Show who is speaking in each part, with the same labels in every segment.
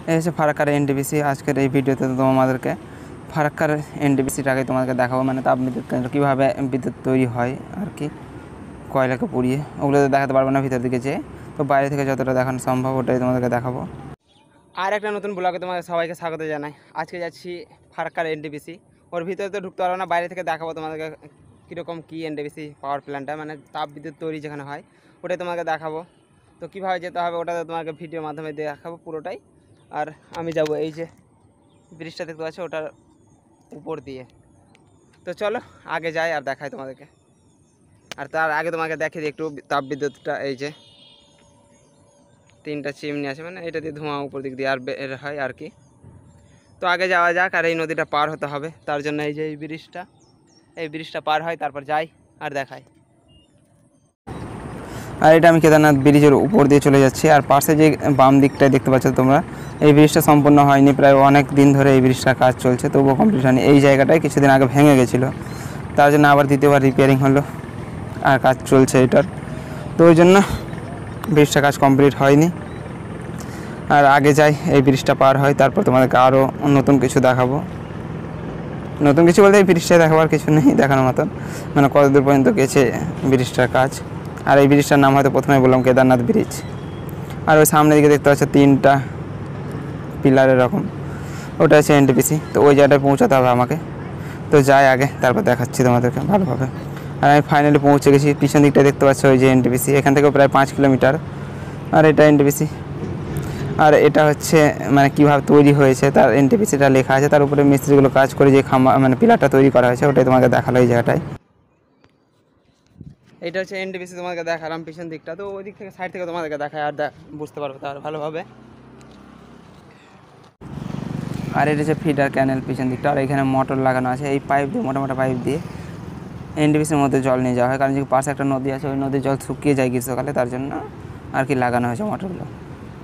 Speaker 1: এই হচ্ছে ফারাক্কার এনটিপিসি। আজকের এই ভিডিওতে তোমাদেরকে ফারাক্কার এনটিপিসিটাকে তোমাদেরকে দেখাবো, মানে তাপবিদ্যুৎ কেন্দ্র কীভাবে বিদ্যুৎ তৈরি হয় আর কি, কয়লাকে পুড়িয়ে। ওগুলো তো দেখাতে পারবো না ভিতর দিকে যেয়ে, তো বাইরে থেকে যতটা দেখানো সম্ভব ওটাই তোমাদেরকে দেখাবো। আর একটা নতুন ব্লগে তোমাদের সবাইকে স্বাগত জানাই। আজকে যাচ্ছি ফারাক্কার এনটিপিসি। ওর ভিতরে তো ঢুকতে পারবো না, বাইরে থেকে দেখাবো তোমাদেরকে কীরকম কী এনটিপিসি পাওয়ার প্ল্যান্টটা, মানে তাপবিদ্যুৎ তৈরি যেখানে হয় ওটাই তোমাকে দেখাবো। তো কীভাবে যেতে হবে ওটা তোমাকে ভিডিওর মাধ্যমে দেখাবো পুরোটাই। আর আমি যাব এই যে ব্রিজটা দেখতে পাচ্ছ ওটার উপর দিয়ে। তো চলো আগে যাই আর দেখাই তোমাদেরকে। আর তার আগে তোমাকে দেখিয়ে দিই একটু তাপবিদ্যুৎটা। এই যে 3টা চিমনি আছে, মানে এটা দিয়ে ধোঁয়া উপর দিক দিয়ে আর বের হয় আর কি। তো আগে যাওয়া যাক। আর এই নদীটা পার হতে হবে, তার জন্য এই যে এই ব্রিজটা পার হয়, তারপর যাই আর দেখাই। আর এটা আমি কেদারনাথ ব্রিজের উপর দিয়ে চলে যাচ্ছি। আর পাশে যে বাম দিকটায় দেখতে পাচ্ছ তোমরা, এই ব্রিজটা সম্পূর্ণ হয়নি, প্রায় অনেক দিন ধরে এই ব্রিজটার কাজ চলছে, তবুও কমপ্লিট হয়নি। এই জায়গাটায় কিছুদিন আগে ভেঙে গেছিলো, তার জন্য আবার দ্বিতীয়বার রিপেয়ারিং হলো আর কাজ চলছে এটার। তো ওই জন্য ব্রিজটা কাজ কমপ্লিট হয়নি। আর আগে যাই, এই ব্রিজটা পার হয়, তারপর তোমাদেরকে আরও নতুন কিছু দেখাবো। নতুন কিছু বলতে এই ব্রিজটায় দেখাবার কিছু নেই দেখানোর মতন, মানে কতদূর পর্যন্ত গেছে ব্রিজটার কাজ। আর এই ব্রিজটার নাম হয়তো প্রথমে বললাম কেদারনাথ ব্রিজ। আর ওই সামনের দিকে দেখতে পাচ্ছ 3টা পিলার এরকম, ওটা হচ্ছে এনটিপিসি। তো ওই জায়গাটায় পৌঁছাতে হবে আমাকে। তো যাই আগে, তারপর দেখাচ্ছি তোমাদেরকে ভালোভাবে। আর আমি ফাইনালি পৌঁছে গেছি। পিছন দিকটা দেখতে পাচ্ছ ওই যে এনটিপিসি, এখান থেকে প্রায় 5 কিলোমিটার। আর এটা এনটিপিসি। আর এটা হচ্ছে মানে কীভাবে তৈরি হয়েছে তার এনটিপিসিটা লেখা আছে, তার উপরে মিস্ত্রিগুলো কাজ করে যে খাম্বা মানে পিলারটা তৈরি করা হয়েছে ওটাই তোমাকে দেখালো এই জায়গাটায়। এইটা হচ্ছে এনটিপিসি, তোমাকে দেখালাম পিছন দিকটা। তো ওই দিক থেকে সাইড থেকে তোমাদেরকে দেখায় আর বুঝতে পারবে তার ভালোভাবে। আর এটা হচ্ছে ফিডার ক্যানেল পিছন দিকটা। আর এখানে মোটর লাগানো আছে, এই পাইপ দিয়ে মোটা পাইপ দিয়ে এনটিপিসির মধ্যে জল নিয়ে যাওয়া হয়, কারণ যে পাশে একটা নদী আছে, ওই নদীর জল শুকিয়ে যায় গ্রীষ্মকালে, তার জন্য আর কি লাগানো হয়েছে মোটরগুলো।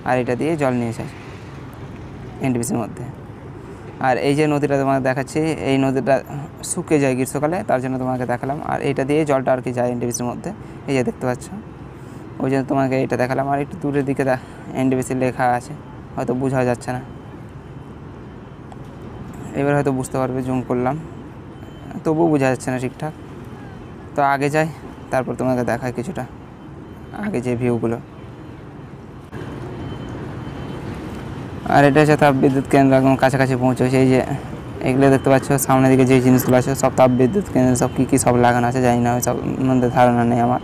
Speaker 1: আর এটা দিয়ে জল নিয়ে যায় এনটিপিসির মধ্যে। আর এই যে নদীটা তোমাকে দেখাচ্ছি, এই নদীটা শুকিয়ে যায় গ্রীষ্মকালে, তার জন্য তোমাকে দেখালাম। আর এটা দিয়ে জলটা আর কি যায় এনটিপিসির মধ্যে, এই যে দেখতে পাচ্ছ, ওই জন্য তোমাকে এটা দেখালাম। আর একটু দূরের দিকে এনটিপিসি লেখা আছে, হয়তো বোঝা যাচ্ছে না, এবার হয়তো বুঝতে পারবে, জুম করলাম, তবুও বোঝা যাচ্ছে না ঠিকঠাক। তো আগে যাই, তারপর তোমাকে দেখায় কিছুটা আগে যে ভিউগুলো। আর এটা হচ্ছে তাপবিদ্যুৎ কেন্দ্র, একদম কাছাকাছি পৌঁছেছে। এই যে এগুলো দেখতে পাচ্ছ সামনের দিকে যে জিনিসগুলো আছে সব তাপবিদ্যুৎ কেন্দ্র, সব কী সব লাগানো আছে জানি না, সব মধ্যে ধারণা নেই আমার।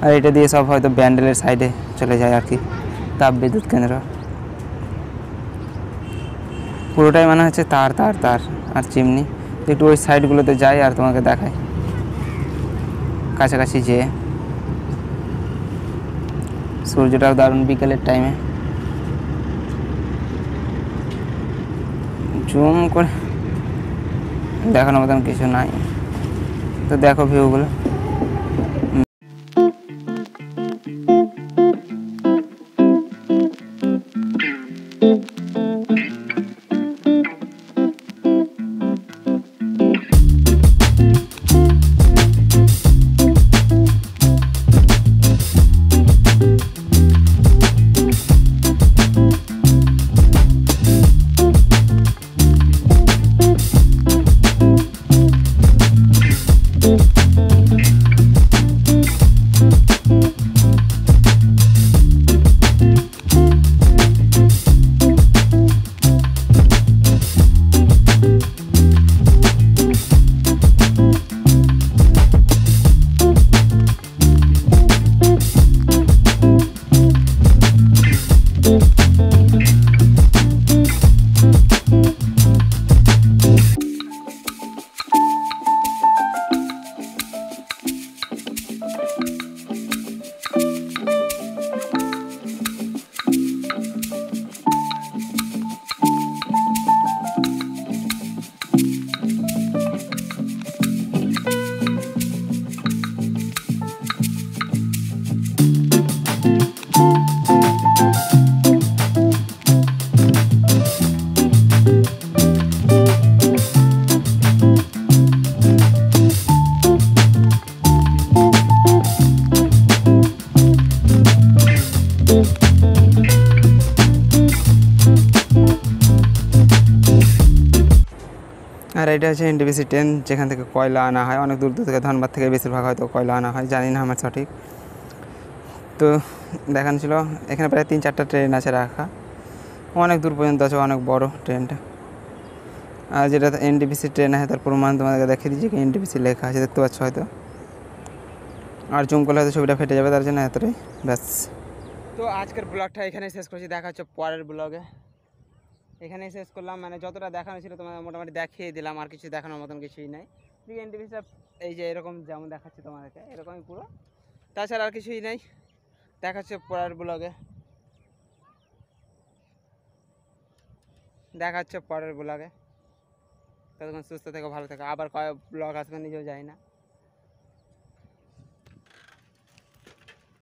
Speaker 1: আর এটা দিয়ে সব হয়তো ব্যান্ডেলের সাইডে চলে যায় আর কি তাপবিদ্যুৎ কেন্দ্র। পুরোটাই মনে হচ্ছে তার আর চিমনি। একটু ওই সাইডগুলোতে যাই আর তোমাকে দেখাই কাছাকাছি যেয়ে। সূর্যটাও দারুণ বিকেলের টাইমে, জুম করে দেখানোর মতন কিছু নাই। তো দেখো ভিউগুলো। আর এটা হচ্ছে এনটিপিসি ট্রেন, যেখান থেকে কয়লা আনা হয়, অনেক দূর দূর থেকে, ধনবাদ থেকে বেশিরভাগ হয়তো কয়লা আনা হয়, জানি না আমার সঠিক। তো দেখানো ছিল এখানে প্রায় 3-4টা ট্রেন আছে রাখা, অনেক দূর পর্যন্ত আছে, অনেক বড় ট্রেনটা। আর যেটা এনটিপিসি ট্রেন আছে তার প্রমাণ তোমাদেরকে দেখিয়ে দিচ্ছি, কি এনটিপিসি লেখা আছে, দেখতে পাচ্ছ হয়তো। আর জুম করলে হয়তো ছবিটা ফেটে যাবে, তার জন্য এতটাই ব্যাস। তো আজকের ব্লগটা এখানেই শেষ করছি, দেখা হচ্ছে পরের ব্লগে। এখানেই শেষ করলাম, মানে যতটা দেখানো ছিল তোমাদের মোটামুটি দেখিয়ে দিলাম, আর কিছু দেখানোর মতন কিছুই নাই। ঠিক এনটিপিসিটা এই যে এরকম যেমন দেখাচ্ছে তোমাদেরকে, এরকমই পুরো, তাছাড়া আর কিছুই নেই। দেখা হচ্ছে পরের ব্লগে, দেখা হচ্ছে পরের ব্লগে। ততক্ষণ সুস্থ থেকো, ভালো থেকো, আবার কয় ব্লগ আসবে নিজেও জানি না।